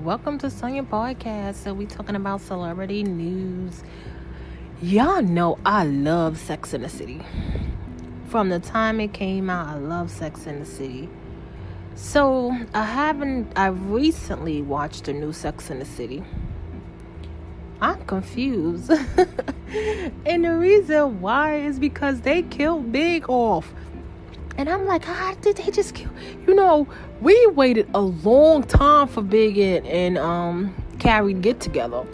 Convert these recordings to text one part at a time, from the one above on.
welcome to Sonia Podcast. So we talking about celebrity news. Y'all know I love Sex and the City. From the time it came out, I love Sex and the City. So I recently watched the new Sex and the City. I'm confused. And the reason why is because they killed Big off. And I'm like, how did they just kill? We waited a long time for Big and Carrie to get together.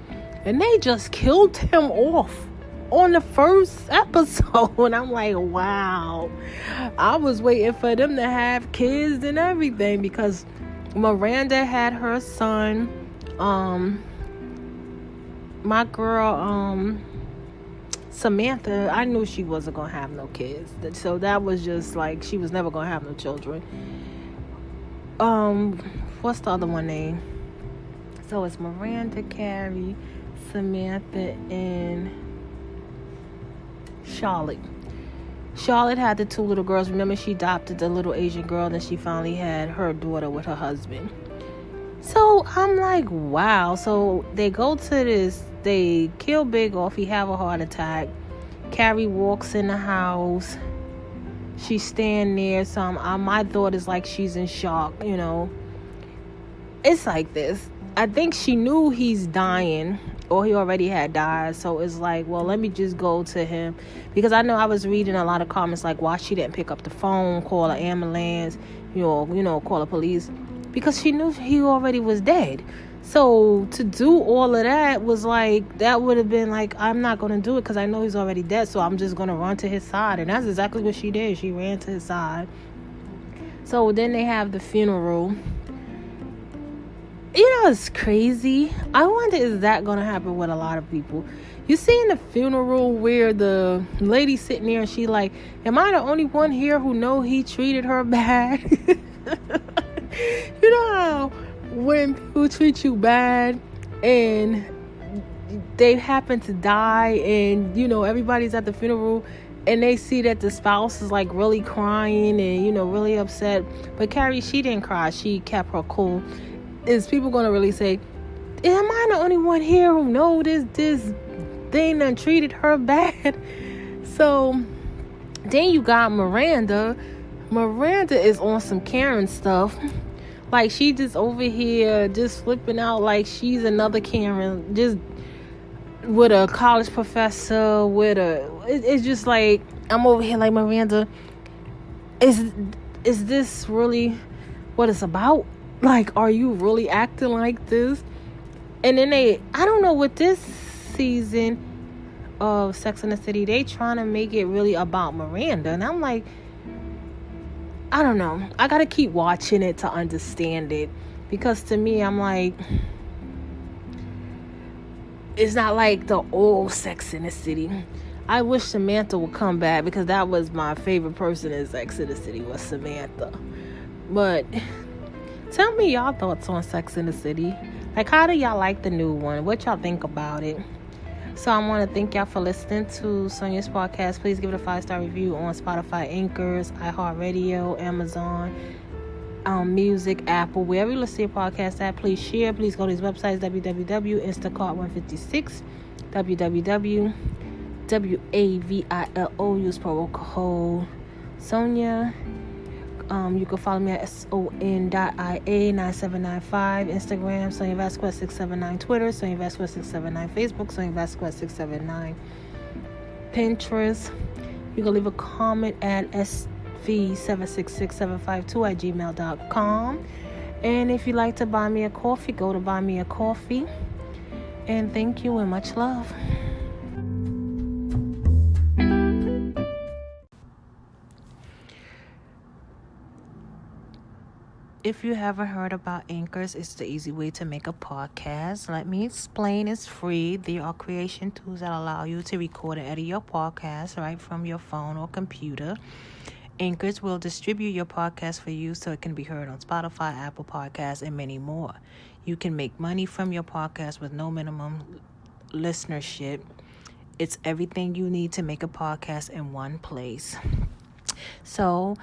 And they just killed him off on the first episode. And I'm like, wow. I was waiting for them to have kids and everything. Because Miranda had her son. My girl, Samantha, I knew she wasn't going to have no kids. So that was just like, she was never going to have no children. What's the other one name? So it's Miranda, Carrie, Samantha, and Charlotte. Charlotte had the two little girls. Remember, she adopted the little Asian girl, and then she finally had her daughter with her husband. So I'm like, wow. So they go to this, they kill Big off. He have a heart attack. Carrie walks in the house. She's standing there. So my thought is like she's in shock, It's like this. I think she knew he's dying, or he already had died. So it's like, well, let me just go to him. Because I know I was reading a lot of comments like why she didn't pick up the phone, call an ambulance, call the police. Because she knew he already was dead. So to do all of that was like, that would have been like, I'm not going to do it because I know he's already dead. So I'm just going to run to his side. And that's exactly what she did. She ran to his side. So then they have the funeral. It's crazy. I wonder, is that going to happen with a lot of people? You see in the funeral where the lady sitting there and she like, am I the only one here who know he treated her bad? You know how when people treat you bad and they happen to die and, everybody's at the funeral and they see that the spouse is like really crying and, really upset. But Carrie, she didn't cry. She kept her cool. Is people going to really say, am I the only one here who know this thing that treated her bad? So then you got Miranda. Miranda is on some Karen stuff. Like, she just over here just flipping out like she's another Karen, just with a college professor, it's just like, I'm over here like, Miranda, is this really what it's about? Like, are you really acting like this? And then I don't know, with this season of Sex and the City, they trying to make it really about Miranda. And I'm like, I don't know. I got to keep watching it to understand it. Because to me, I'm like, it's not like the old Sex and the City. I wish Samantha would come back because that was my favorite person in Sex and the City was Samantha. But tell me y'all thoughts on Sex and the City. Like, how do y'all like the new one? What y'all think about it? So I want to thank y'all for listening to Sonia's podcast. Please give it a 5-star review on Spotify, Anchors, iHeartRadio, Amazon, Music, Apple, wherever you listen to your podcast at. Please share. Please go to these websites, www.instacart156, www.WAVILO. Use promo code Sonia. You can follow me at son.ia9795, Instagram, Sonia Vasquez 679, Twitter, Sonia Vasquez 679, Facebook, Sonia Vasquez 679, Pinterest. You can leave a comment at sv766752@gmail.com. And if you'd like to buy me a coffee, go to Buy Me a Coffee. And thank you and much love. If you haven't heard about Anchors, it's the easy way to make a podcast. Let me explain. It's free. There are creation tools that allow you to record and edit your podcast right from your phone or computer. Anchors will distribute your podcast for you so it can be heard on Spotify, Apple Podcasts, and many more. You can make money from your podcast with no minimum listenership. It's everything you need to make a podcast in one place. So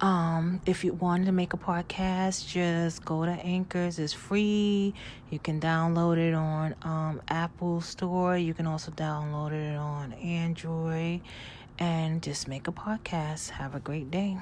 If you wanted to make a podcast, just go to Anchors. It's free. You can download it on Apple Store. You can also download it on Android and just make a podcast. Have a great day.